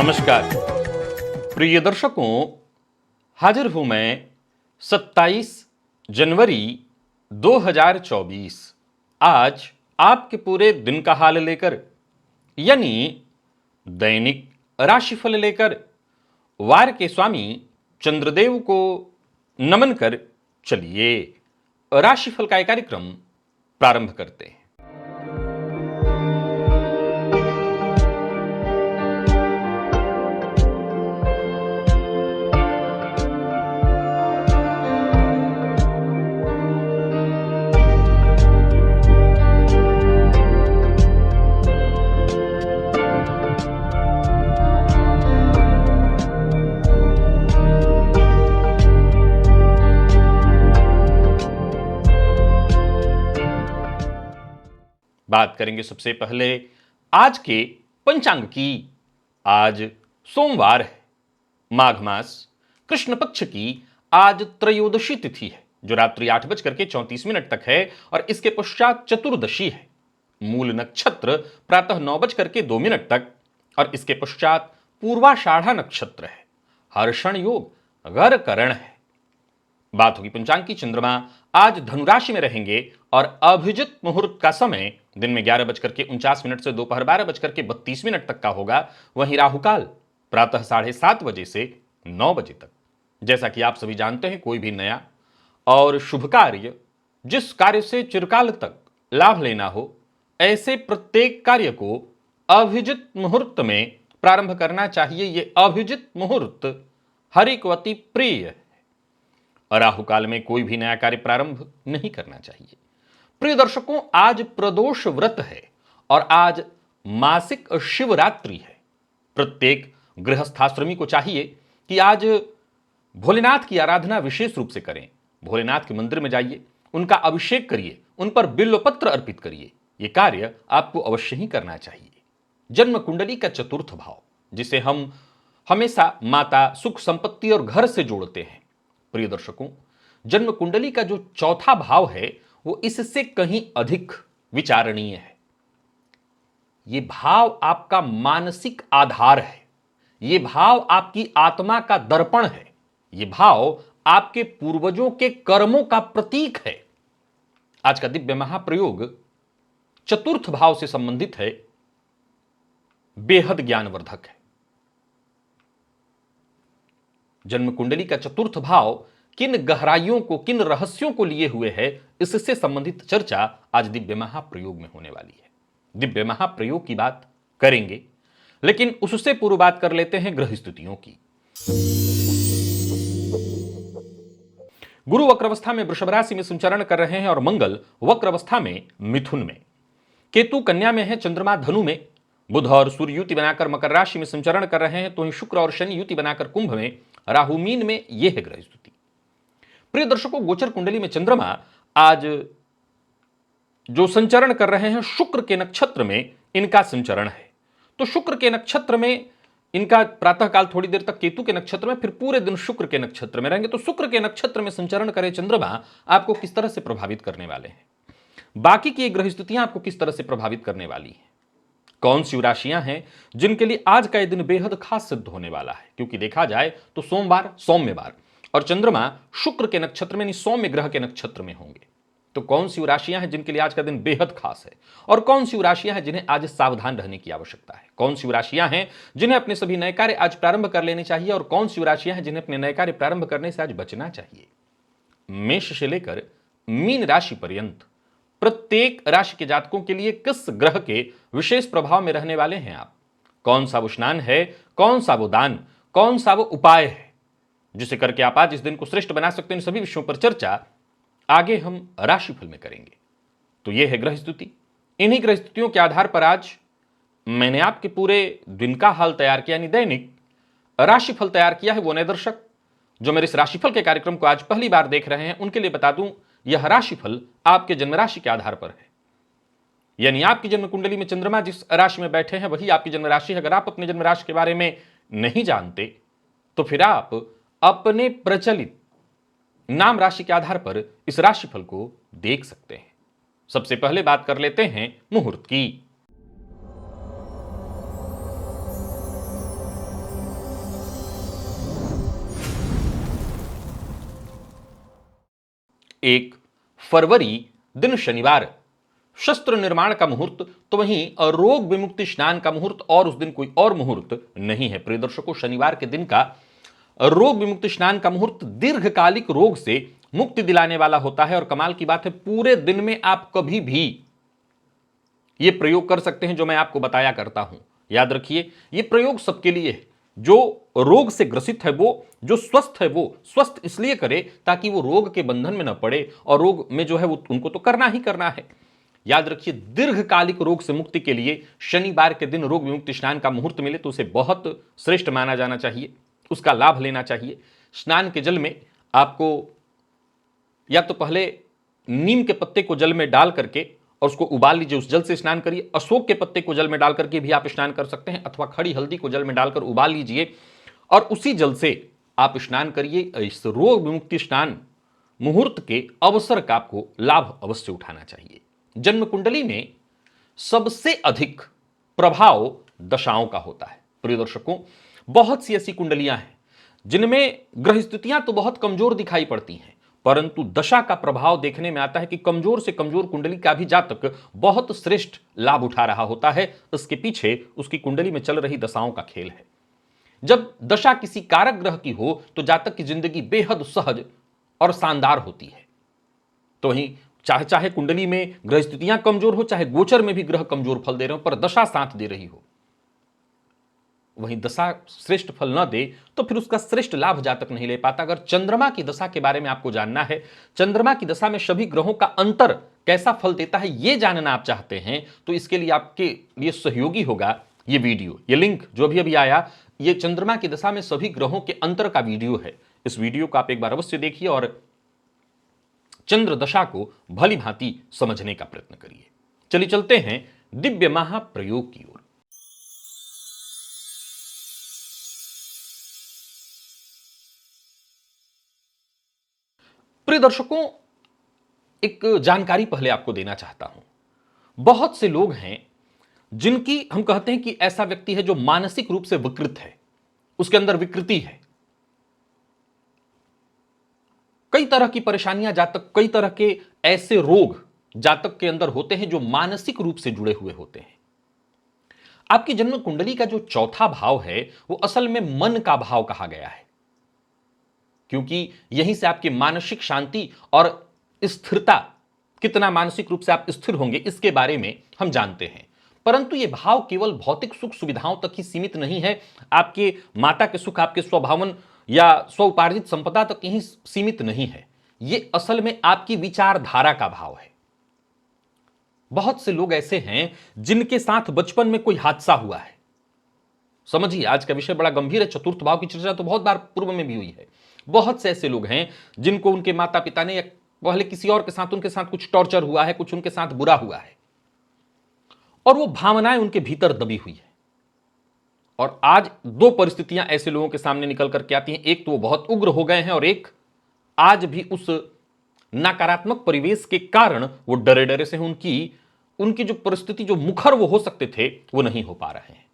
नमस्कार प्रिय दर्शकों, हाजिर हूं मैं 27 जनवरी 2024 आज आपके पूरे दिन का हाल लेकर, यानी दैनिक राशिफल लेकर वार के स्वामी चंद्रदेव को नमन कर चलिए राशिफल का एक कार्यक्रम प्रारंभ करते हैं। बात करेंगे सबसे पहले आज के पंचांग की। आज सोमवार है, माघ मास कृष्ण पक्ष की आज त्रयोदशी तिथि है जो रात्रि 8:34 तक है और इसके पश्चात चतुर्दशी है। मूल नक्षत्र प्रातः 9:02 तक और इसके पश्चात पूर्वाषाढ़ा नक्षत्र है। हर्षण योग घर करण है। बात होगी पंचांग की। चंद्रमा आज धनुराशि में रहेंगे और अभिजित मुहूर्त का समय दिन में 11:49 से दोपहर 12:32 तक का होगा। वहीं राहुकाल प्रातः 7:30 बजे से 9 बजे तक। जैसा कि आप सभी जानते हैं, कोई भी नया और शुभ कार्य, जिस कार्य से चिरकाल तक लाभ लेना हो, ऐसे प्रत्येक कार्य को अभिजित मुहूर्त में प्रारंभ करना चाहिए। यह अभिजित मुहूर्त हरि को अति प्रिय है। राहु काल में कोई भी नया कार्य प्रारंभ नहीं करना चाहिए। प्रिय दर्शकों, आज प्रदोष व्रत है और आज मासिक शिवरात्रि है। प्रत्येक गृहस्थाश्रमी को चाहिए कि आज भोलेनाथ की आराधना विशेष रूप से करें। भोलेनाथ के मंदिर में जाइए, उनका अभिषेक करिए, उन पर बिल्वपत्र अर्पित करिए। यह कार्य आपको अवश्य ही करना चाहिए। जन्म कुंडली का चतुर्थ भाव, जिसे हम हमेशा माता, सुख, संपत्ति और घर से जोड़ते हैं। प्रिय दर्शकों, जन्म कुंडली का जो चौथा भाव है वो इससे कहीं अधिक विचारणीय है। यह भाव आपका मानसिक आधार है। यह भाव आपकी आत्मा का दर्पण है। यह भाव आपके पूर्वजों के कर्मों का प्रतीक है। आज का दिव्य महाप्रयोग चतुर्थ भाव से संबंधित है, बेहद ज्ञानवर्धक है। जन्म कुंडली का चतुर्थ भाव किन गहराइयों को, किन रहस्यों को लिए हुए है, इससे संबंधित चर्चा आज दिव्य महाप्रयोग में होने वाली है। दिव्य महाप्रयोग की बात करेंगे, लेकिन उससे पूर्व बात कर लेते हैं ग्रह स्थितियों की। गुरु वक्र अवस्था में वृषभ राशि में संचरण कर रहे हैं और मंगल वक्र अवस्था में मिथुन में, केतु कन्या में है, चंद्रमा धनु में, बुध और सूर्य युति बनाकर मकर राशि में संचरण कर रहे हैं, तो ही शुक्र और शनि युति बनाकर कुंभ में, राहु मीन में। यह है ग्रह स्थिति। प्रिय दर्शकों, गोचर कुंडली में चंद्रमा आज जो संचरण कर रहे हैं शुक्र के नक्षत्र में इनका संचरण है। तो शुक्र के नक्षत्र में इनका प्रातःकाल थोड़ी देर तक केतु के नक्षत्र में, फिर पूरे दिन शुक्र के नक्षत्र में रहेंगे। तो शुक्र के नक्षत्र में संचरण करे चंद्रमा आपको किस तरह से प्रभावित करने वाले हैं, बाकी की ग्रह स्थितियां आपको किस तरह से प्रभावित करने वाली हैं, कौन सी राशियां हैं जिनके लिए आज का यह दिन बेहद खास सिद्ध होने वाला है। क्योंकि देखा जाए तो सोमवार सौम्यवार और चंद्रमा शुक्र के नक्षत्र में, सौम्य ग्रह के नक्षत्र में होंगे। तो कौन सी राशियां हैं जिनके लिए आज का दिन बेहद खास है, और कौन सी राशियां हैं जिन्हें आज सावधान रहने की आवश्यकता है, कौन सी राशियां हैं जिन्हें अपने सभी नए कार्य आज प्रारंभ कर लेने चाहिए, और कौन सी राशियां हैं जिन्हें अपने नए कार्य प्रारंभ करने से आज बचना चाहिए। मेष से लेकर मीन राशि पर्यंत प्रत्येक राशि के जातकों के लिए किस ग्रह के विशेष प्रभाव में रहने वाले हैं आप, कौन सा वो स्नान है, कौन सा वो दान, कौन सा वो उपाय है जिसे करके आप आज इस दिन को श्रेष्ठ बना सकते हैं, इन सभी विषयों पर चर्चा आगे हम राशिफल में करेंगे। तो यह है ग्रह स्थिति। इन्हीं ग्रह स्थितियों के आधार पर आज मैंने आपके पूरे दिन का हाल तैयार किया, यानी दैनिक राशिफल तैयार किया है। वो नए दर्शक जो मेरे इस राशिफल के कार्यक्रम को आज पहली बार देख रहे हैं, उनके लिए बता दूं, यह राशिफल आपके जन्म राशि के आधार पर है। यानी आपकी जन्म कुंडली में चंद्रमा जिस राशि में बैठे हैं वही आपकी जन्म राशि है। अगर आप अपने जन्म राशि के बारे में नहीं जानते तो फिर आप अपने प्रचलित नाम राशि के आधार पर इस राशिफल को देख सकते हैं। सबसे पहले बात कर लेते हैं मुहूर्त की। 1 फरवरी दिन शनिवार शस्त्र निर्माण का मुहूर्त, तो वहीं रोग विमुक्ति स्नान का मुहूर्त और उस दिन कोई और मुहूर्त नहीं है। प्रिय दर्शकों, शनिवार के दिन का रोग विमुक्ति स्नान का मुहूर्त दीर्घकालिक रोग से मुक्ति दिलाने वाला होता है और कमाल की बात है पूरे दिन में आप कभी भी यह प्रयोग कर सकते हैं जो मैं आपको बताया करता हूं। याद रखिए, यह प्रयोग सबके लिए है। जो रोग से ग्रसित है, वो जो स्वस्थ है, वो स्वस्थ इसलिए करे ताकि वो रोग के बंधन में न पड़े, और रोग में जो है वो उनको तो करना ही करना है। याद रखिए, दीर्घकालिक रोग से मुक्ति के लिए शनिवार के दिन रोग विमुक्ति स्नान का मुहूर्त मिले तो उसे बहुत श्रेष्ठ माना जाना चाहिए, उसका लाभ लेना चाहिए। स्नान के जल में आपको या तो पहले नीम के पत्ते को जल में डाल करके और उसको उबाल लीजिए, उस जल से स्नान करिए। अशोक के पत्ते को जल में डाल करके भी आप स्नान कर सकते हैं, अथवा खड़ी हल्दी को जल में डालकर उबाल लीजिए और उसी जल से आप स्नान करिए। इस रोग विमुक्ति स्नान मुहूर्त के अवसर का आपको लाभ अवश्य उठाना चाहिए। जन्म कुंडली में सबसे अधिक प्रभाव दशाओं का होता है। प्रिय दर्शकों, बहुत सी ऐसी कुंडलियां हैं जिनमें ग्रह स्थितियां तो बहुत कमजोर दिखाई पड़ती हैं, परंतु दशा का प्रभाव देखने में आता है कि कमजोर से कमजोर कुंडली का भी जातक बहुत श्रेष्ठ लाभ उठा रहा होता है। इसके पीछे उसकी कुंडली में चल रही दशाओं का खेल है। जब दशा किसी कारक ग्रह की हो तो जातक की जिंदगी बेहद सहज और शानदार होती है। तो वहीं चाहे चाहे कुंडली में ग्रह स्थितियां कमजोर हो, चाहे गोचर में भी ग्रह कमजोर फल दे रहे हो, पर दशा साथ दे रही हो, वहीं दशा श्रेष्ठ फल न दे तो फिर उसका श्रेष्ठ लाभ जातक नहीं ले पाता। अगर चंद्रमा की दशा के बारे में आपको जानना है, चंद्रमा की दशा में सभी ग्रहों का अंतर कैसा फल देता है, यह जानना आप चाहते हैं, तो इसके लिए आपके लिए सहयोगी होगा ये वीडियो। ये लिंक जो अभी आया, ये चंद्रमा की दशा में सभी ग्रहों के अंतर का वीडियो है। इस वीडियो को आप एक बार अवश्य देखिए और चंद्र दशा को भली भांति समझने का प्रयत्न करिए। चलिए चलते हैं दिव्य महाप्रयोग की ओर। प्रिय दर्शकों, एक जानकारी पहले आपको देना चाहता हूं। बहुत से लोग हैं जिनकी हम कहते हैं कि ऐसा व्यक्ति है जो मानसिक रूप से विकृत है, उसके अंदर विकृति है। कई तरह की परेशानियां जातक, कई तरह के ऐसे रोग जातक के अंदर होते हैं जो मानसिक रूप से जुड़े हुए होते हैं। आपकी जन्म कुंडली का जो चौथा भाव है वो असल में मन का भाव कहा गया है, क्योंकि यहीं से आपकी मानसिक शांति और स्थिरता, कितना मानसिक रूप से आप स्थिर होंगे, इसके बारे में हम जानते हैं। परंतु यह भाव केवल भौतिक सुख सुविधाओं तक ही सीमित नहीं है, आपके माता के सुख, आपके स्वभावन या स्व उपार्जित संपदा तक यही सीमित नहीं है। यह असल में आपकी विचारधारा का भाव है। बहुत से लोग ऐसे हैं जिनके साथ बचपन में कोई हादसा हुआ है। समझिए, आज का विषय बड़ा गंभीर है। चतुर्थ भाव की चर्चा तो बहुत बार पूर्व में भी हुई है। बहुत से ऐसे लोग हैं जिनको उनके माता पिता ने या पहले किसी और के साथ, उनके साथ कुछ टॉर्चर हुआ है, कुछ उनके साथ बुरा हुआ है और वो भावनाएं उनके भीतर दबी हुई है। और आज दो परिस्थितियां ऐसे लोगों के सामने निकल करके आती हैं। एक तो वो बहुत उग्र हो गए हैं और एक आज भी उस नकारात्मक परिवेश के कारण वो डरे डरे से उनकी जो परिस्थिति, जो मुखर वो हो सकते थे, वो नहीं हो पा रहे हैं।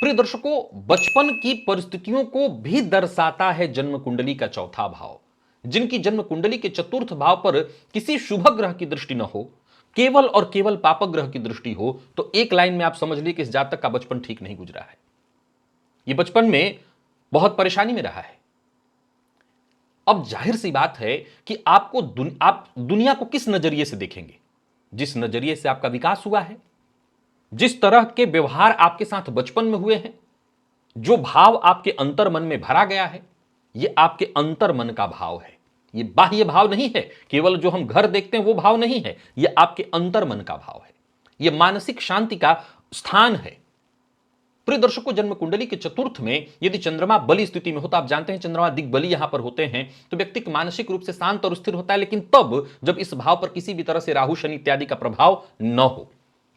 प्रिय दर्शकों, बचपन की परिस्थितियों को भी दर्शाता है जन्म कुंडली का चौथा भाव। जिनकी जन्म कुंडली के चतुर्थ भाव पर किसी शुभ ग्रह की दृष्टि न हो, केवल और केवल पापक ग्रह की दृष्टि हो, तो एक लाइन में आप समझ लीजिए कि इस जातक का बचपन ठीक नहीं गुजरा है। यह बचपन में बहुत परेशानी में रहा है। अब जाहिर सी बात है कि आप दुनिया को किस नजरिए से देखेंगे, जिस नजरिए से आपका विकास हुआ है, जिस तरह के व्यवहार आपके साथ बचपन में हुए हैं, जो भाव आपके अंतर मन में भरा गया है, यह आपके अंतर मन का भाव है। यह बाह्य भाव नहीं है, केवल जो हम घर देखते हैं वो भाव नहीं है, यह आपके अंतर मन का भाव है। यह मानसिक शांति का स्थान है। प्रिय दर्शकों, जन्म कुंडली के चतुर्थ में यदि चंद्रमा बली स्थिति में होता, आप जानते हैं चंद्रमा दिग्बली यहां पर होते हैं, तो व्यक्ति मानसिक रूप से शांत और स्थिर होता है। लेकिन तब जब इस भाव पर किसी भी तरह से राहु शनि इत्यादि का प्रभाव न हो,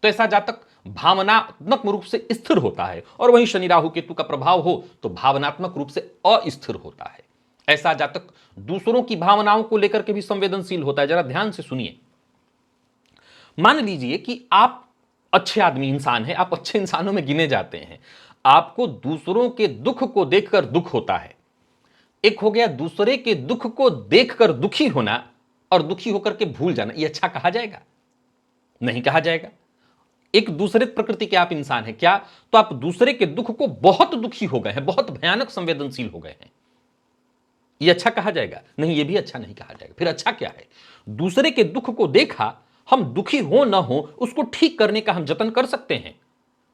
तो ऐसा जातक भावनात्मक रूप से स्थिर होता है। और वहीं शनि राहु केतु का प्रभाव हो तो भावनात्मक रूप से अस्थिर होता है। ऐसा जातक दूसरों की भावनाओं को लेकर के भी संवेदनशील होता है। जरा ध्यान से सुनिए। मान लीजिए कि आप अच्छे आदमी, इंसान हैं, आप अच्छे इंसानों में गिने जाते हैं, आपको दूसरों के दुख को देखकर दुख होता है। एक हो गया दूसरे के दुख को देखकर दुखी होना और दुखी होकर के भूल जाना। यह अच्छा कहा जाएगा? नहीं कहा जाएगा। एक दूसरे प्रकृति के आप इंसान हैं क्या, तो आप दूसरे के दुख को बहुत दुखी हो गए हैं, बहुत भयानक संवेदनशील हो गए हैं। यह अच्छा कहा जाएगा? नहीं, यह भी अच्छा नहीं कहा जाएगा। फिर अच्छा क्या है? दूसरे के दुख को देखा, हम दुखी हो ना हो उसको ठीक करने का हम जतन कर सकते हैं।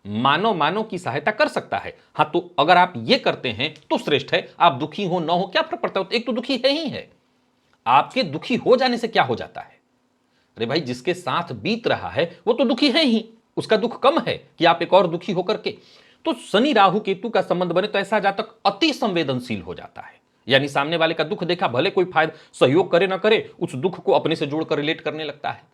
मानव मानव की सहायता कर सकता है। हां, तो अगर आप यह करते हैं तो श्रेष्ठ है। आप दुखी हो ना हो क्या फर्क पड़ता है? एक तो दुखी है ही है। आपके दुखी हो जाने से क्या हो जाता है? अरे भाई, जिसके साथ बीत रहा है वो तो दुखी है ही, उसका दुख कम है कि आप एक और दुखी होकर के। तो शनि राहु केतु का संबंध बने तो ऐसा जातक अति संवेदनशील हो जाता है। यानी सामने वाले का दुख देखा, भले कोई फायदा सहयोग करे ना करे, उस दुख को अपने से जोड़कर रिलेट करने लगता है।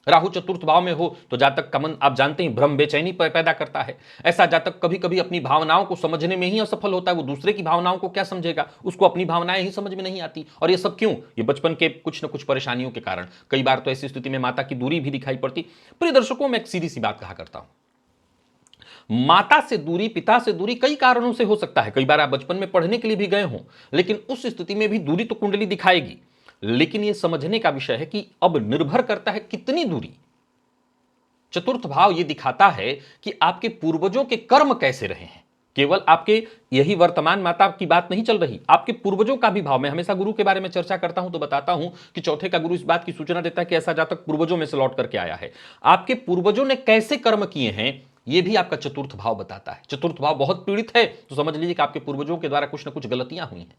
राहु चतुर्थ भाव में हो तो जातक का मन आप जानते हैं भ्रम बेचैनी पैदा करता है। ऐसा जातक कभी कभी अपनी भावनाओं को समझने में ही असफल होता है। वो दूसरे की भावनाओं को क्या समझेगा, उसको अपनी भावनाएं ही समझ में नहीं आती। और ये सब क्यों? ये बचपन के कुछ न कुछ परेशानियों के कारण। कई बार तो ऐसी स्थिति में माता की दूरी भी दिखाई पड़ती। प्रिय दर्शकों, मैं एक सीधी सी बात कहा करता हूं, माता से दूरी, पिता से दूरी कई कारणों से हो सकता है। कई बार आप बचपन में पढ़ने के लिए भी गए हों, लेकिन उस स्थिति में भी दूरी तो कुंडली दिखाएगी। लेकिन यह समझने का विषय है कि अब निर्भर करता है कितनी दूरी। चतुर्थ भाव यह दिखाता है कि आपके पूर्वजों के कर्म कैसे रहे हैं। केवल आपके यही वर्तमान माता की बात नहीं चल रही, आपके पूर्वजों का भी भाव। मैं हमेशा गुरु के बारे में चर्चा करता हूं तो बताता हूं कि चौथे का गुरु इस बात की सूचना देता है कि ऐसा जातक पूर्वजों में से लौट करके आया है। आपके पूर्वजों ने कैसे कर्म किए हैं यह भी आपका चतुर्थ भाव बताता है। चतुर्थ भाव बहुत पीड़ित है तो समझ लीजिए कि आपके पूर्वजों के द्वारा कुछ ना कुछ गलतियां हुई हैं।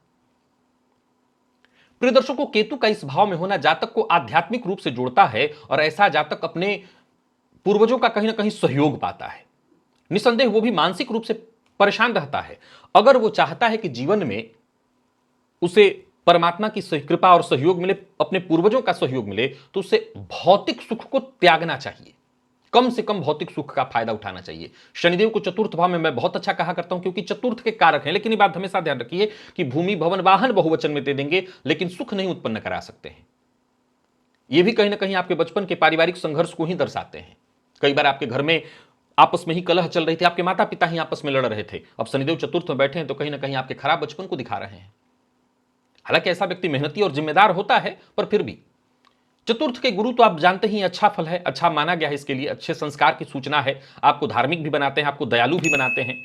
प्रिय दर्शकों, केतु का इस भाव में होना जातक को आध्यात्मिक रूप से जोड़ता है और ऐसा जातक अपने पूर्वजों का कहीं ना कहीं सहयोग पाता है। निसंदेह वो भी मानसिक रूप से परेशान रहता है। अगर वो चाहता है कि जीवन में उसे परमात्मा की कृपा और सहयोग मिले, अपने पूर्वजों का सहयोग मिले, तो उसे भौतिक सुख को त्यागना चाहिए। कम से कम भौतिक सुख का फायदा उठाना चाहिए। शनिदेव को चतुर्थ भाव में मैं बहुत अच्छा कहा करता हूं क्योंकि चतुर्थ के कारक हैं। लेकिन ये बात हमेशा ध्यान रखिए कि भूमि भवन वाहन बहुवचन में दे देंगे लेकिन सुख नहीं उत्पन्न करा सकते हैं। ये भी कहीं ना कहीं आपके बचपन के पारिवारिक संघर्ष को ही दर्शाते हैं। कई बार आपके घर में आपस में ही कलह चल रही थी, आपके माता पिता ही आपस में लड़ रहे थे। अब शनिदेव चतुर्थ में बैठे हैं तो कहीं ना कहीं आपके खराब बचपन को दिखा रहे हैं। हालांकि ऐसा व्यक्ति मेहनती और जिम्मेदार होता है, पर फिर भी चतुर्थ के गुरु तो आप जानते ही अच्छा फल है, अच्छा माना गया है, इसके लिए अच्छे संस्कार की सूचना है। आपको धार्मिक भी बनाते हैं, आपको दयालु भी बनाते हैं।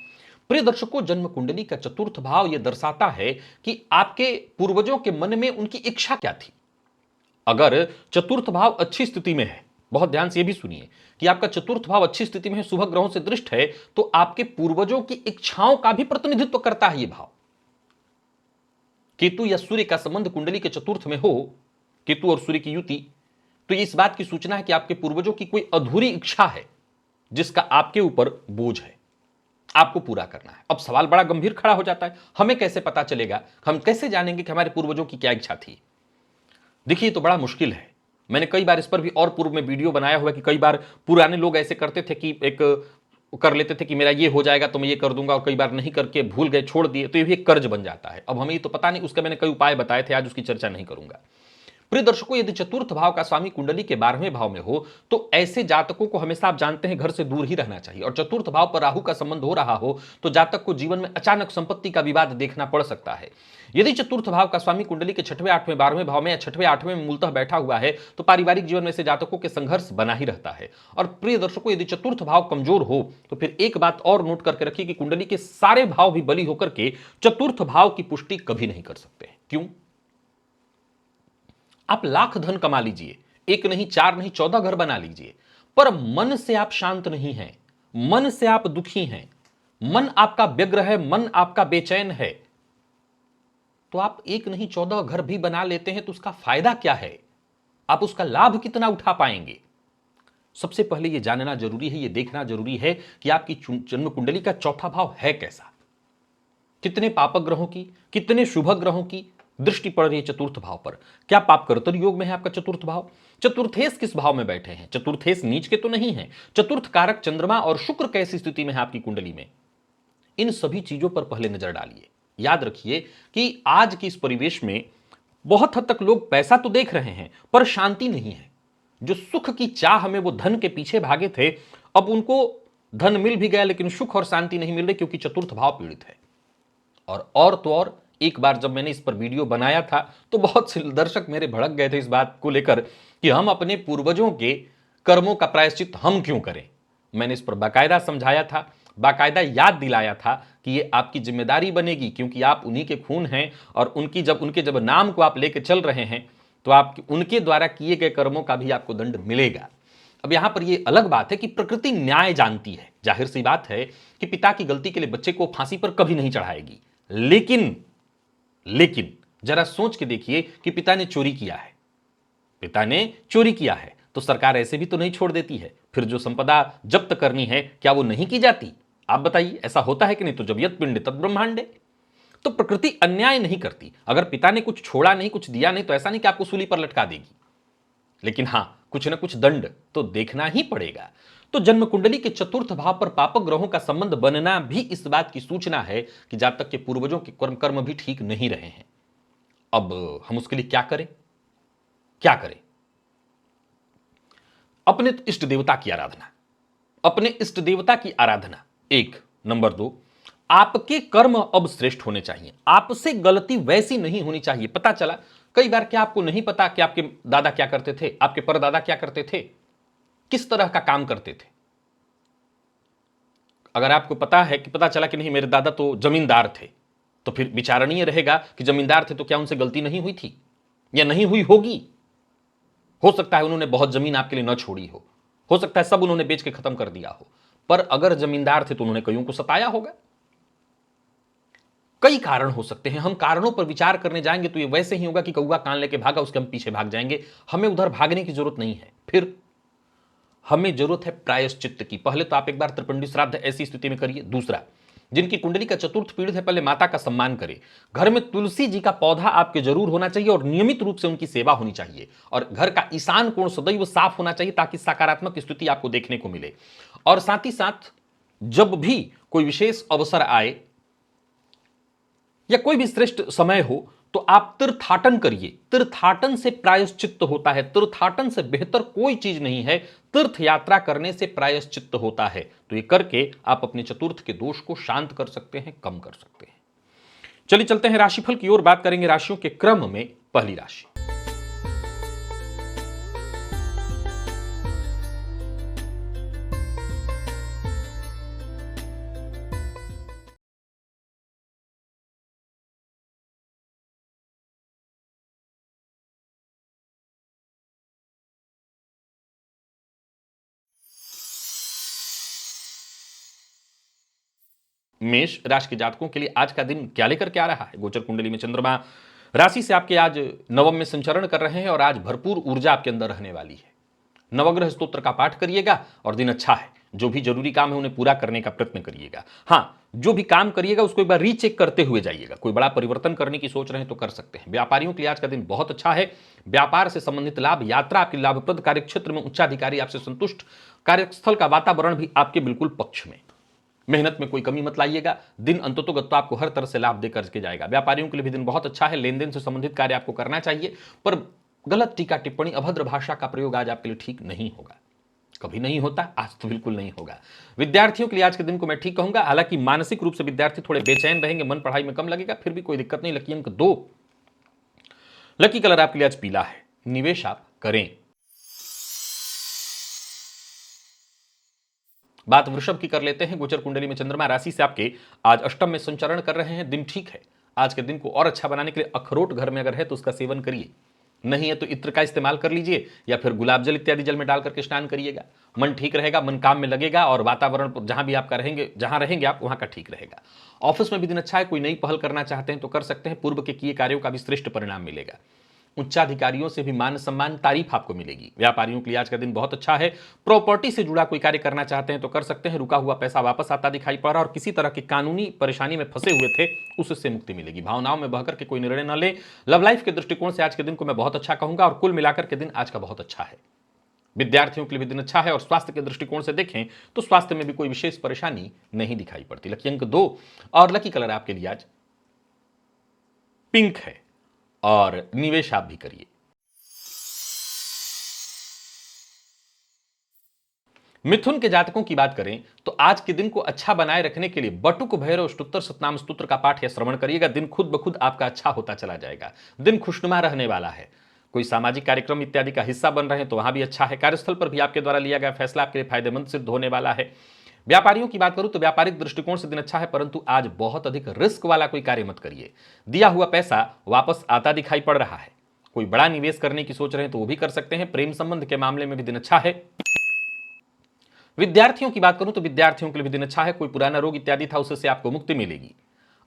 प्रिय दर्शकों, जन्म कुंडली का चतुर्थ भाव यह दर्शाता है कि आपके पूर्वजों के मन में उनकी इच्छा क्या थी। अगर चतुर्थ भाव अच्छी स्थिति में है, बहुत ध्यान से यह भी सुनिए कि आपका चतुर्थ भाव अच्छी स्थिति में है, शुभ ग्रहों से दृष्ट है, तो आपके पूर्वजों की इच्छाओं का भी प्रतिनिधित्व करता है यह भाव। केतु या सूर्य का संबंध कुंडली के चतुर्थ में हो, केतु और सूर्य की युति, तो यह इस बात की सूचना है कि आपके पूर्वजों की कोई अधूरी इच्छा है जिसका आपके ऊपर बोझ है, आपको पूरा करना है। अब सवाल बड़ा गंभीर खड़ा हो जाता है, हमें कैसे पता चलेगा, हम कैसे जानेंगे कि हमारे पूर्वजों की क्या इच्छा थी। देखिए, तो बड़ा मुश्किल है। मैंने कई बार इस पर भी और पूर्व में वीडियो बनाया हुआ कि कई बार पुराने लोग ऐसे करते थे कि एक कर लेते थे कि मेरा ये हो जाएगा तो मैं ये कर दूंगा, और कई बार नहीं करके भूल गए, छोड़ दिए, तो ये भी एक कर्ज बन जाता है। अब हमें ये तो पता नहीं, उसका मैंने कई उपाय बताए थे, आज उसकी चर्चा नहीं करूंगा। प्रिय दर्शकों, यदि चतुर्थ भाव का स्वामी कुंडली के 12वें भाव में हो तो ऐसे जातकों को हमेशा आप जानते हैं घर से दूर ही रहना चाहिए। और चतुर्थ भाव पर राहु का संबंध हो रहा हो तो जातक को जीवन में अचानक संपत्ति का विवाद देखना पड़ सकता है। यदि चतुर्थ भाव का स्वामी कुंडली के 6वें 8वें 12वें भाव में या 6वें 8वें में मूलतः बैठा हुआ है तो पारिवारिक जीवन में से जातकों के संघर्ष बना ही रहता है। और प्रिय दर्शकों, यदि चतुर्थ भाव कमजोर हो तो फिर एक बात और नोट करके रखिए कि कुंडली के सारे भाव भी बली होकर के चतुर्थ भाव की पुष्टि कभी नहीं कर सकते। क्यों? आप लाख धन कमा लीजिए, एक नहीं, चार नहीं, 14 घर बना लीजिए, पर मन से आप शांत नहीं हैं, मन से आप दुखी हैं, मन आपका व्यग्र है, मन आपका बेचैन है, तो आप एक नहीं 14 घर भी बना लेते हैं तो उसका फायदा क्या है? आप उसका लाभ कितना उठा पाएंगे? सबसे पहले यह जानना जरूरी है, यह देखना जरूरी है कि आपकी जन्म कुंडली का चौथा भाव है कैसा। कितने पापक ग्रहों की, कितने शुभ ग्रहों की दृष्टि पड़ रही है चतुर्थ भाव पर? क्या पाप कर्तव्य योग में है आपका चतुर्थ भाव? चतुर्थेश किस भाव में बैठे हैं? चतुर्थेश नीच के तो नहीं है। चतुर्थ कारक चंद्रमा और शुक्र कैसी स्थिति में है आपकी कुंडली में? इन सभी चीजों पर पहले नजर डालिए। याद रखिए कि आज की इस परिवेश में बहुत हद तक लोग पैसा तो देख रहे हैं पर शांति नहीं है। जो सुख की चाह में वो धन के पीछे भागे थे, अब उनको धन मिल भी गया लेकिन सुख और शांति नहीं मिल रही क्योंकि चतुर्थ भाव पीड़ित है। और तो और एक बार जब मैंने इस पर वीडियो बनाया था तो बहुत से दर्शक मेरे भड़क गए थे इस बात को लेकर कि हम अपने पूर्वजों के कर्मों का प्रायश्चित हम क्यों करें। मैंने इस पर बाकायदा समझाया था, बाकायदा याद दिलाया था कि ये आपकी जिम्मेदारी बनेगी, क्योंकि आप उन्हीं के खून हैं और उनके जब नाम को आप लेकर चल रहे हैं तो आप उनके द्वारा किए गए कर्मों का भी आपको दंड मिलेगा। अब यहां पर यह अलग बात है कि प्रकृति न्याय जानती है, जाहिर सी बात है कि पिता की गलती के लिए बच्चे को फांसी पर कभी नहीं चढ़ाएगी। लेकिन जरा सोच के देखिए कि पिता ने चोरी किया है, पिता ने चोरी किया है तो सरकार ऐसे भी तो नहीं छोड़ देती है। फिर जो संपदा जब्त करनी है क्या वो नहीं की जाती? आप बताइए, ऐसा होता है कि नहीं? तो जब यत् पिंड तत् ब्रह्मांडे। तो प्रकृति अन्याय नहीं करती। अगर पिता ने कुछ छोड़ा नहीं, कुछ दिया नहीं, तो ऐसा नहीं कि आपको सूली पर लटका देगी, लेकिन हां कुछ ना कुछ दंड तो देखना ही पड़ेगा। तो जन्म कुंडली के चतुर्थ भाव पर पापक ग्रहों का संबंध बनना भी इस बात की सूचना है कि जब तक के पूर्वजों के कर्म भी ठीक नहीं रहे हैं। अब हम उसके लिए क्या करें? क्या करें? अपने इष्ट देवता की आराधना, अपने इष्ट देवता की आराधना एक। नंबर दो, आपके कर्म अब श्रेष्ठ होने चाहिए, आपसे गलती वैसी नहीं होनी चाहिए। पता चला कई बार, क्या आपको नहीं पता कि आपके दादा क्या करते थे, आपके परदादा क्या करते थे, किस तरह का काम करते थे? अगर आपको पता है कि पता चला कि नहीं मेरे दादा तो जमींदार थे, तो फिर विचारणीय रहेगा कि जमींदार थे तो क्या उनसे गलती नहीं हुई थी या नहीं हुई होगी? हो सकता है उन्होंने बहुत जमीन आपके लिए न छोड़ी हो सकता है सब उन्होंने बेच के खत्म कर दिया हो, पर अगर जमींदार थे तो उन्होंने कईयों को सताया होगा। कई कारण हो सकते हैं। हम कारणों पर विचार करने जाएंगे तो ये वैसे ही होगा कि कौवा कान लेके भागा, उसके हम पीछे भाग जाएंगे। हमें उधर भागने की जरूरत नहीं है। फिर हमें जरूरत है प्रायश्चित्त की। पहले तो आप एक बार त्रिपिंडी श्राद्ध ऐसी स्थिति में करिए। दूसरा, जिनकी कुंडली का चतुर्थ पीढ़ है, पहले माता का सम्मान करें। घर में तुलसी जी का पौधा आपके जरूर होना चाहिए और नियमित रूप से उनकी सेवा होनी चाहिए। और घर का ईशान कोण सदैव साफ होना चाहिए ताकि सकारात्मक स्थिति आपको देखने को मिले। और साथ ही साथ जब भी कोई विशेष अवसर आए या कोई भी श्रेष्ठ समय हो तो आप तीर्थाटन करिए। तीर्थाटन से प्रायश्चित्त होता है। तीर्थाटन से बेहतर कोई चीज नहीं है। तीर्थ यात्रा करने से प्रायश्चित्त होता है। तो ये करके आप अपने चतुर्थ के दोष को शांत कर सकते हैं, कम कर सकते हैं। चलिए चलते हैं राशिफल की ओर। बात करेंगे राशियों के क्रम में। पहली राशि मेष राशि के जातकों के लिए आज का दिन क्या लेकर के आ रहा है? गोचर कुंडली में चंद्रमा राशि से आपके आज नवम में संचरण कर रहे हैं और आज भरपूर ऊर्जा आपके अंदर रहने वाली है। नवग्रह स्तोत्र का पाठ करिएगा और दिन अच्छा है। जो भी जरूरी काम है उन्हें पूरा करने का प्रयत्न करिएगा। हां, जो भी काम करिएगा उसको एक बार रीचेक करते हुए जाइएगा। कोई बड़ा परिवर्तन करने की सोच रहे हैं तो कर सकते हैं। व्यापारियों के लिए आज का दिन बहुत अच्छा है। व्यापार से संबंधित लाभ, यात्रा आपके लाभप्रद, कार्यक्षेत्र में उच्चाधिकारी आपसे संतुष्ट, कार्यस्थल का वातावरण भी आपके बिल्कुल पक्ष में। मेहनत में कोई कमी मत लाइएगा। दिन अंततोगत्वा आपको हर तरह से लाभ देकर के जाएगा। व्यापारियों के लिए भी दिन बहुत अच्छा है। लेन देन से संबंधित कार्य आपको करना चाहिए, पर गलत टीका टिप्पणी, अभद्र भाषा का प्रयोग आज आपके लिए ठीक नहीं होगा। कभी नहीं होता, आज तो बिल्कुल नहीं होगा। विद्यार्थियों के लिए आज के दिन को मैं ठीक कहूंगा। हालांकि मानसिक रूप से विद्यार्थी थोड़े बेचैन रहेंगे, मन पढ़ाई में कम लगेगा, फिर भी कोई दिक्कत नहीं। लकी अंक 2। लकी कलर आपके लिए आज पीला है। निवेश आप करें। बात वृषभ की कर लेते हैं। गोचर कुंडली में चंद्रमा राशि से आपके आज अष्टम में संचरण कर रहे हैं। दिन ठीक है। आज के दिन को और अच्छा बनाने के लिए अखरोट घर में अगर है तो उसका सेवन करिए, नहीं है तो इत्र का इस्तेमाल कर लीजिए या फिर गुलाब जल इत्यादि जल में डाल करके स्नान करिएगा। मन ठीक रहेगा, मन काम में लगेगा और वातावरण जहां भी आपका रहेंगे, जहां रहेंगे आप वहां का ठीक रहेगा। ऑफिस में भी दिन अच्छा है। कोई नई पहल करना चाहते हैं तो कर सकते हैं। पूर्व के किए कार्यों का भी श्रेष्ठ परिणाम मिलेगा। उच्चाधिकारियों से भी मान सम्मान, तारीफ आपको मिलेगी। व्यापारियों के लिए आज का दिन बहुत अच्छा है। प्रॉपर्टी से जुड़ा कोई कार्य करना चाहते हैं तो कर सकते हैं। रुका हुआ पैसा वापस आता दिखाई पड़ रहा और किसी तरह की कानूनी परेशानी में फंसे हुए थे उससे मुक्ति मिलेगी। भावनाओं में बहकर के कोई निर्णय न ले। लव लाइफ के दृष्टिकोण से आज के दिन को मैं बहुत अच्छा कहूंगा और कुल मिलाकर के दिन आज का बहुत अच्छा है। विद्यार्थियों के लिए भी दिन अच्छा है और स्वास्थ्य के दृष्टिकोण से देखें तो स्वास्थ्य में भी कोई विशेष परेशानी नहीं दिखाई पड़ती। लकी अंक 2 और लकी कलर आपके लिए आज पिंक है और निवेश आप भी करिए। मिथुन के जातकों की बात करें तो आज के दिन को अच्छा बनाए रखने के लिए बटुक भैरव अष्टोत्तर सतनाम स्तोत्र का पाठ या श्रवण करिएगा। दिन खुद ब खुद आपका अच्छा होता चला जाएगा। दिन खुशनुमा रहने वाला है। कोई सामाजिक कार्यक्रम इत्यादि का हिस्सा बन रहे हैं तो वहां भी अच्छा है। कार्यस्थल पर भी आपके द्वारा लिया गया फैसला आपके लिए फायदेमंद सिद्ध होने वाला है। व्यापारियों की बात करूं तो व्यापारिक दृष्टिकोण से दिन अच्छा है, परंतु आज बहुत अधिक रिस्क वाला कोई कार्य मत करिए। दिया हुआ पैसा वापस आता दिखाई पड़ रहा है। कोई बड़ा निवेश करने की सोच रहे हैं तो वो भी कर सकते हैं। प्रेम संबंध के मामले में भी दिन अच्छा है। विद्यार्थियों की बात करूं तो विद्यार्थियों के लिए भी दिन अच्छा है। कोई पुराना रोग इत्यादि था उससे आपको मुक्ति मिलेगी।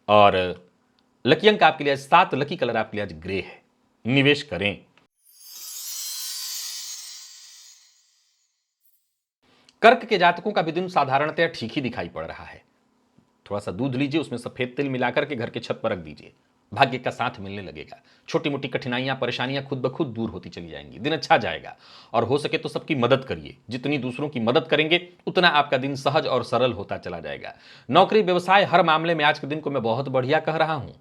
और लकी अंक आपके लिए आज 7, लकी कलर आपके लिए आज ग्रे है। निवेश करें। कर्क के जातकों का भी दिन साधारणतया ठीक ही दिखाई पड़ रहा है। थोड़ा सा दूध लीजिए, उसमें सफेद तिल मिलाकर के घर के छत पर रख दीजिए। भाग्य का साथ मिलने लगेगा। छोटी मोटी कठिनाइयां परेशानियां खुद ब खुद दूर होती चली जाएंगी। दिन अच्छा जाएगा। और हो सके तो सबकी मदद करिए। जितनी दूसरों की मदद करेंगे उतना आपका दिन सहज और सरल होता चला जाएगा। नौकरी व्यवसाय हर मामले में आज के दिन को मैं बहुत बढ़िया कह रहा हूं।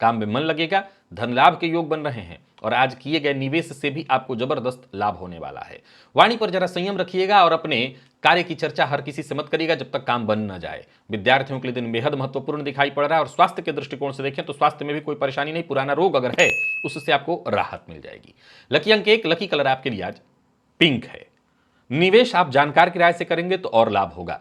काम में मन लगेगा। धन लाभ के योग बन रहे हैं और आज किए गए निवेश से भी आपको जबरदस्त लाभ होने वाला है। वाणी पर जरा संयम रखिएगा और अपने कार्य की चर्चा हर किसी से मत करिएगा जब तक काम बन न जाए। विद्यार्थियों के लिए दिन बेहद महत्वपूर्ण दिखाई पड़ रहा है। और स्वास्थ्य के दृष्टिकोण से देखें तो स्वास्थ्य में भी कोई परेशानी नहीं। पुराना रोग अगर है उससे आपको राहत मिल जाएगी। लकी अंक 1, लकी कलर आपके लिए आज पिंक है। निवेश आप जानकार की राय से करेंगे तो और लाभ होगा।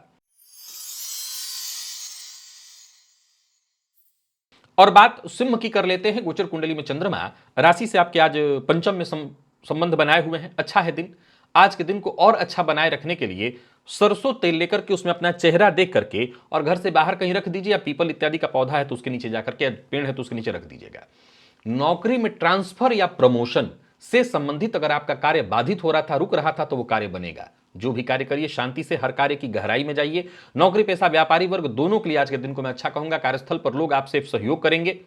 और बात सिंह की कर लेते हैं। गोचर कुंडली में चंद्रमा राशि से आपके आज पंचम में संबंध बनाए हुए हैं। अच्छा है दिन। आज के दिन को और अच्छा बनाए रखने के लिए सरसों तेल लेकर के उसमें अपना चेहरा देख करके और घर से बाहर कहीं रख दीजिए। या पीपल इत्यादि का पौधा है तो उसके नीचे जाकर के, पेड़ है तो उसके नीचे रख दीजिएगा। नौकरी में ट्रांसफर या प्रमोशन से संबंधित अगर आपका कार्य बाधित हो रहा था, रुक रहा था, तो वो कार्य बनेगा। जो भी कार्य करिए शांति से, हर कार्य की गहराई में जाइए। नौकरी पेशा व्यापारी वर्ग दोनों के लिए आज के दिन को मैं अच्छा कहूंगा। कार्यस्थल पर लोग आपसे सहयोग करेंगे।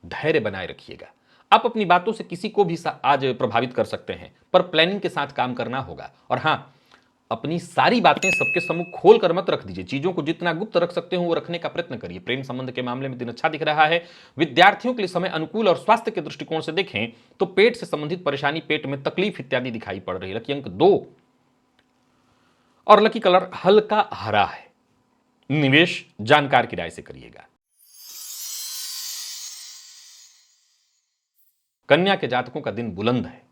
धैर्य बनाए रखिएगा। आप अपनी बातों से किसी को भी आज प्रभावित कर सकते हैं, पर प्लानिंग के साथ काम करना होगा। और हां, अपनी सारी बातें सबके सम्मुख खोल कर मत रख दीजिए। चीजों को जितना गुप्त रख सकते हो वो रखने का प्रयत्न करिए। प्रेम संबंध के मामले में दिन अच्छा दिख रहा है। विद्यार्थियों के लिए समय अनुकूल। और स्वास्थ्य के दृष्टिकोण से देखें तो पेट से संबंधित परेशानी, पेट में तकलीफ इत्यादि दिखाई पड़ रही है। लकी अंक 2 और लकी कलर हल्का हरा है। निवेश जानकार की राय से करिएगा। कन्या के जातकों का दिन बुलंद है।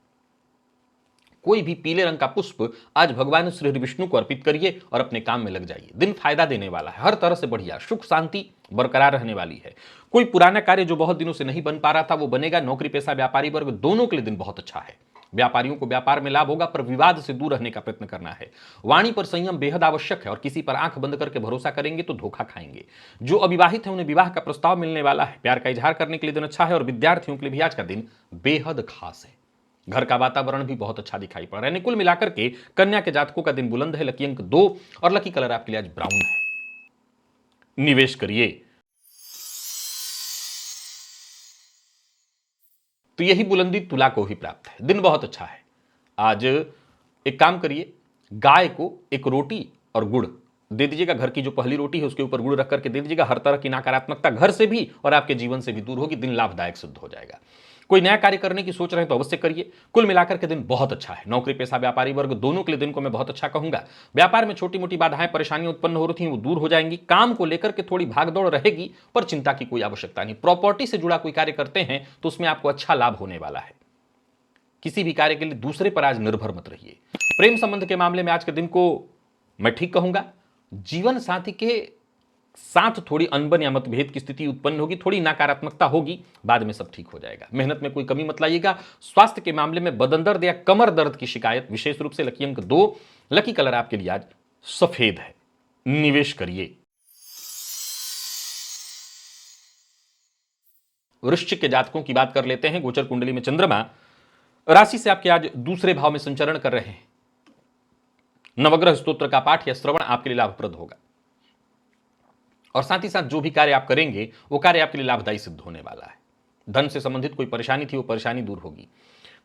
कोई भी पीले रंग का पुष्प आज भगवान श्री विष्णु को अर्पित करिए और अपने काम में लग जाइए। दिन फायदा देने वाला है। हर तरह से बढ़िया, सुख शांति बरकरार रहने वाली है। कोई पुराना कार्य जो बहुत दिनों से नहीं बन पा रहा था वो बनेगा। नौकरी पेशा व्यापारी वर्ग दोनों के लिए दिन बहुत अच्छा है। व्यापारियों को व्यापार में लाभ होगा, पर विवाद से दूर रहने का प्रयत्न करना है। वाणी पर संयम बेहद आवश्यक है। और किसी पर आंख बंद करके भरोसा करेंगे तो धोखा खाएंगे। जो अविवाहित है उन्हें विवाह का प्रस्ताव मिलने वाला है। प्यार का इजहार करने के लिए दिन अच्छा है। और विद्यार्थियों के लिए भी आज का दिन बेहद खास है। घर का वातावरण भी बहुत अच्छा दिखाई पड़ रहा है। कुल मिलाकर के कन्या के जातकों का दिन बुलंद है। लकी अंक 2 और लकी कलर आपके लिए आज ब्राउन है। निवेश करिए। तो यही बुलंदी तुला को ही प्राप्त है। दिन बहुत अच्छा है। आज एक काम करिए, गाय को एक रोटी और गुड़ दे दीजिएगा। घर की जो पहली रोटी है उसके ऊपर गुड़ रख करके दे दीजिएगा। हर तरह की नकारात्मकता घर से भी और आपके जीवन से भी दूर होगी। दिन लाभदायक सिद्ध हो जाएगा। कोई नया कार्य करने की सोच रहे हैं तो अवश्य करिए। कुल मिलाकर के दिन बहुत अच्छा है। नौकरी पेशा व्यापारी वर्ग दोनों के लिए दिन को मैं बहुत अच्छा कहूंगा। व्यापार में छोटी मोटी बाधाएं परेशानियां उत्पन्न हो रही थी वो दूर हो जाएंगी। काम को लेकर के थोड़ी भागदौड़ रहेगी, पर चिंता की कोई आवश्यकता नहीं। प्रॉपर्टी से जुड़ा कोई कार्य करते हैं तो उसमें आपको अच्छा लाभ होने वाला है। किसी भी कार्य के लिए दूसरे पर आज निर्भर मत रहिए। प्रेम संबंध के मामले में आज के दिन को मैं ठीक कहूंगा। जीवन साथी के साथ थोड़ी अनबन या मतभेद की स्थिति उत्पन्न होगी, थोड़ी नकारात्मकता होगी, बाद में सब ठीक हो जाएगा। मेहनत में कोई कमी मत लाइएगा। स्वास्थ्य के मामले में बदन दर्द या कमर दर्द की शिकायत विशेष रूप से। लकी अंक 2, लकी कलर आपके लिए आज सफेद है। निवेश करिए। वृश्चिक के जातकों की बात कर लेते हैं। गोचर कुंडली में चंद्रमा राशि से आपके आज दूसरे भाव में संचरण कर रहे हैं। नवग्रह स्तोत्र का पाठ या श्रवण आपके लिए लाभप्रद होगा। और साथ ही साथ जो भी कार्य आप करेंगे वो कार्य आपके लिए लाभदायी सिद्ध होने वाला है। धन से संबंधित कोई परेशानी थी वो परेशानी दूर होगी।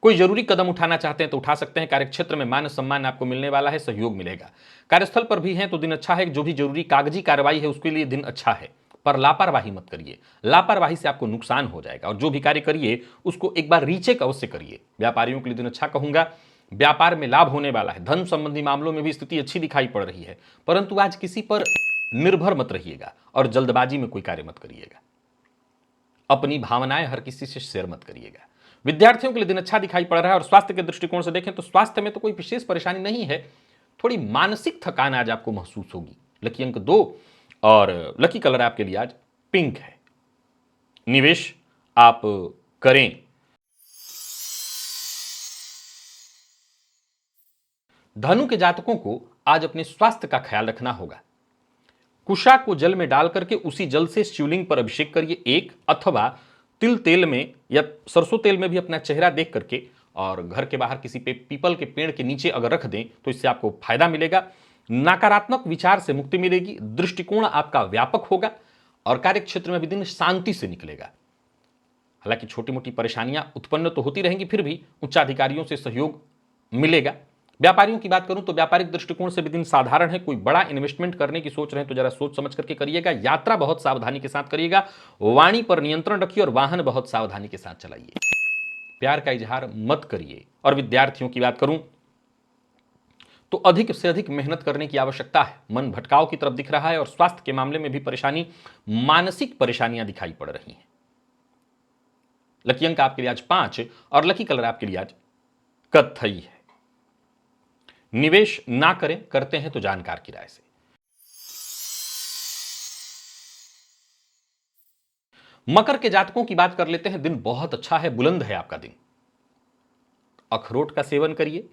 कोई जरूरी कदम उठाना चाहते हैं तो उठा सकते हैं। कार्यक्षेत्र में मान सम्मान आपको मिलने वाला है, सहयोग मिलेगा। कार्यस्थल पर भी हैं तो दिन अच्छा है। जो भी जरूरी कागजी कार्रवाई है उसके लिए दिन अच्छा है, पर लापरवाही मत करिए। लापरवाही से आपको नुकसान हो जाएगा। और जो भी कार्य करिए उसको एक बार रीचेक अवश्य करिए। व्यापारियों के लिए दिन अच्छा कहूंगा। व्यापार में लाभ होने वाला है, धन संबंधी मामलों में भी स्थिति अच्छी दिखाई पड़ रही है। परंतु आज किसी पर निर्भर मत रहिएगा और जल्दबाजी में कोई कार्य मत करिएगा। अपनी भावनाएं हर किसी से शेयर मत करिएगा। विद्यार्थियों के लिए दिन अच्छा दिखाई पड़ रहा है और स्वास्थ्य के दृष्टिकोण से देखें तो स्वास्थ्य में तो कोई विशेष परेशानी नहीं है, थोड़ी मानसिक थकान आज आपको महसूस होगी। लकी अंक 2 और लकी कलर आपके लिए आज पिंक है। निवेश आप करें। धनु के जातकों को आज अपने स्वास्थ्य का ख्याल रखना होगा। कुशा को जल में डाल करके उसी जल से शिवलिंग पर अभिषेक करिए एक, अथवा तिल तेल में या सरसों तेल में भी अपना चेहरा देख करके और घर के बाहर किसी पे पीपल के पेड़ के नीचे अगर रख दें तो इससे आपको फायदा मिलेगा। नकारात्मक विचार से मुक्ति मिलेगी, दृष्टिकोण आपका व्यापक होगा और कार्य क्षेत्र में भी दिन शांति से निकलेगा। हालांकि छोटी मोटी परेशानियां उत्पन्न तो होती रहेंगी, फिर भी उच्चाधिकारियों से सहयोग मिलेगा। व्यापारियों की बात करूं तो व्यापारिक दृष्टिकोण से भी दिन साधारण है। कोई बड़ा इन्वेस्टमेंट करने की सोच रहे हैं तो जरा सोच समझ करके करिएगा। यात्रा बहुत सावधानी के साथ करिएगा। वाणी पर नियंत्रण रखिए और वाहन बहुत सावधानी के साथ चलाइए। प्यार का इजहार मत करिए। और विद्यार्थियों की बात करूं तो अधिक से अधिक मेहनत करने की आवश्यकता है। मन भटकाव की तरफ दिख रहा है और स्वास्थ्य के मामले में भी परेशानी, मानसिक परेशानियां दिखाई पड़ रही हैं। लकी अंक आपके लिए आज 5 और लकी कलर आपके लिए आज कत्थई है। निवेश ना करें, करते हैं तो जानकार की राय से। मकर के जातकों की बात कर लेते हैं। दिन बहुत अच्छा है, बुलंद है आपका दिन। अखरोट का सेवन करिए,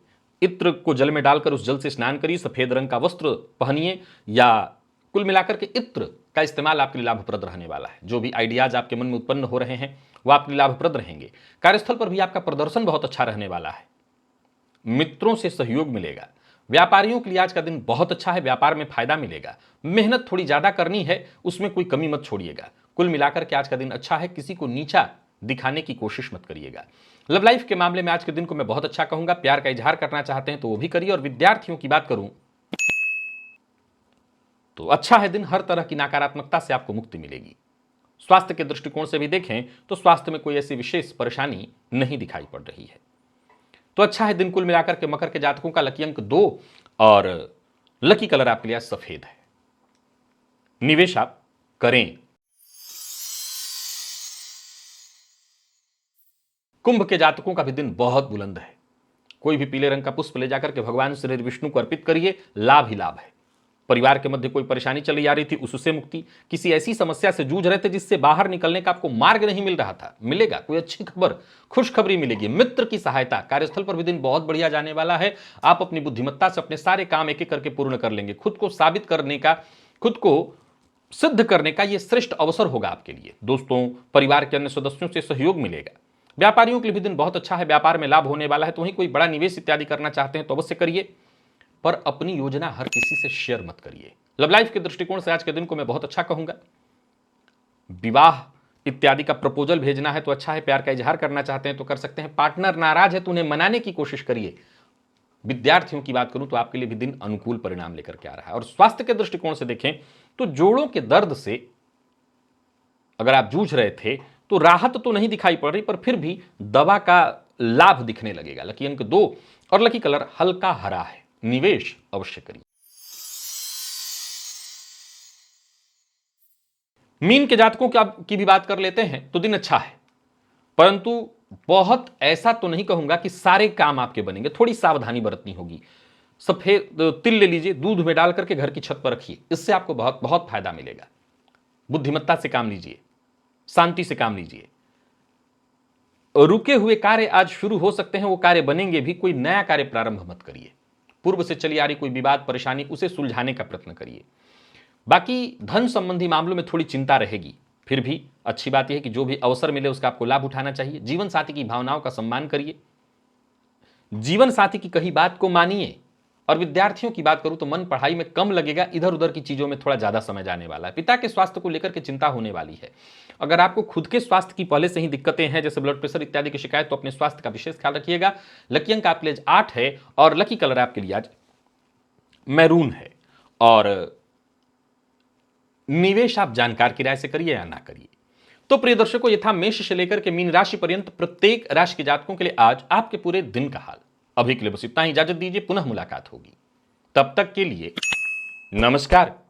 इत्र को जल में डालकर उस जल से स्नान करिए, सफेद रंग का वस्त्र पहनिए, या कुल मिलाकर के इत्र का इस्तेमाल आपके लिए लाभप्रद रहने वाला है। जो भी आइडियाज आपके मन में उत्पन्न हो रहे हैं वो आपके लिए लाभप्रद रहेंगे। कार्यस्थल पर भी आपका प्रदर्शन बहुत अच्छा रहने वाला है। मित्रों से सहयोग मिलेगा। व्यापारियों के लिए आज का दिन बहुत अच्छा है, व्यापार में फायदा मिलेगा। मेहनत थोड़ी ज्यादा करनी है, उसमें कोई कमी मत छोड़िएगा। कुल मिलाकर के आज का दिन अच्छा है, किसी को नीचा दिखाने की कोशिश मत करिएगा। लव लाइफ के मामले में आज के दिन को मैं बहुत अच्छा कहूंगा। प्यार का इजहार करना चाहते हैं तो वो भी करिए। और विद्यार्थियों की बात करूं तो अच्छा है दिन, हर तरह की नकारात्मकता से आपको मुक्ति मिलेगी। स्वास्थ्य के दृष्टिकोण से भी देखें तो स्वास्थ्य में कोई ऐसी विशेष परेशानी नहीं दिखाई पड़ रही है, तो अच्छा है दिन कुल मिलाकर के। मकर के जातकों का लकी अंक 2 और लकी कलर आपके लिए सफेद है। निवेश आप करें। कुंभ के जातकों का भी दिन बहुत बुलंद है। कोई भी पीले रंग का पुष्प ले जाकर के भगवान श्री विष्णु को अर्पित करिए, लाभ ही लाभ है। परिवार के मध्य कोई परेशानी चली आ रही थी, उससे मुक्ति। किसी ऐसी समस्या से जूझ रहे थे जिससे बाहर निकलने का आपको मार्ग नहीं मिल रहा था, मिलेगा। कोई अच्छी खबर, खुशखबरी मिलेगी। मित्र की सहायता, कार्यस्थल पर भी दिन बहुत बढ़िया जाने वाला है। आप अपनी बुद्धिमत्ता से अपने सारे काम एक एक करके पूर्ण कर लेंगे। खुद को साबित करने का, खुद को सिद्ध करने का यह श्रेष्ठ अवसर होगा आपके लिए। दोस्तों, परिवार के अन्य सदस्यों से सहयोग मिलेगा। व्यापारियों के लिए भी दिन बहुत अच्छा है, व्यापार में लाभ होने वाला है। तो वहीं कोई बड़ा निवेश इत्यादि करना चाहते हैं तो अवश्य करिए, पर अपनी योजना हर किसी से शेयर मत करिए। लव लाइफ के दृष्टिकोण से आज के दिन को मैं बहुत अच्छा कहूंगा। विवाह इत्यादि का प्रपोजल भेजना है तो अच्छा है। प्यार का इजहार करना चाहते हैं तो कर सकते हैं। पार्टनर नाराज है तो उन्हें मनाने की कोशिश करिए। विद्यार्थियों की बात करूं तो आपके लिए भी दिन अनुकूल परिणाम लेकर के आ रहा है। और स्वास्थ्य के दृष्टिकोण से देखें तो जोड़ों के दर्द से अगर आप जूझ रहे थे तो राहत तो नहीं दिखाई पड़ रही, पर फिर भी दवा का लाभ दिखने लगेगा। लकी अंक 2 और लकी कलर हल्का हरा है। निवेश अवश्य करिए। मीन के जातकों की भी बात कर लेते हैं तो दिन अच्छा है, परंतु बहुत ऐसा तो नहीं कहूंगा कि सारे काम आपके बनेंगे। थोड़ी सावधानी बरतनी होगी। सफेद तिल ले लीजिए, दूध में डाल करके घर की छत पर रखिए, इससे आपको बहुत बहुत फायदा मिलेगा। बुद्धिमत्ता से काम लीजिए, शांति से काम लीजिए। रुके हुए कार्य आज शुरू हो सकते हैं, वो कार्य बनेंगे भी। कोई नया कार्य प्रारंभ मत करिए। पूर्व से चली आ रही कोई विवाद परेशानी, उसे सुलझाने का प्रयत्न करिए। बाकी धन संबंधी मामलों में थोड़ी चिंता रहेगी, फिर भी अच्छी बात यह है कि जो भी अवसर मिले उसका आपको लाभ उठाना चाहिए। जीवन साथी की भावनाओं का सम्मान करिए, जीवन साथी की कही बात को मानिए। और विद्यार्थियों की बात करूं तो मन पढ़ाई में कम लगेगा, इधर उधर की चीजों में थोड़ा ज्यादा समय जाने वाला है। पिता के स्वास्थ्य को लेकर के चिंता होने वाली है। अगर आपको खुद के स्वास्थ्य की पहले से ही दिक्कतें हैं, जैसे ब्लड प्रेशर इत्यादि की शिकायत, तो अपने स्वास्थ्य का विशेष ख्याल रखिएगा। लकी अंक आपके लिए 8 है और लकी कलर आपके लिए आज मैरून है। और निवेश आप जानकार की राय से करिए या ना करिए। तो प्रिय दर्शकों, ये था मेष से लेकर के मीन राशि पर्यंत प्रत्येक राशि के जातकों के लिए आज आपके पूरे दिन का हाल। अभी के लिए बस इतना ही, इजाजत दीजिए, पुनः मुलाकात होगी। तब तक के लिए नमस्कार।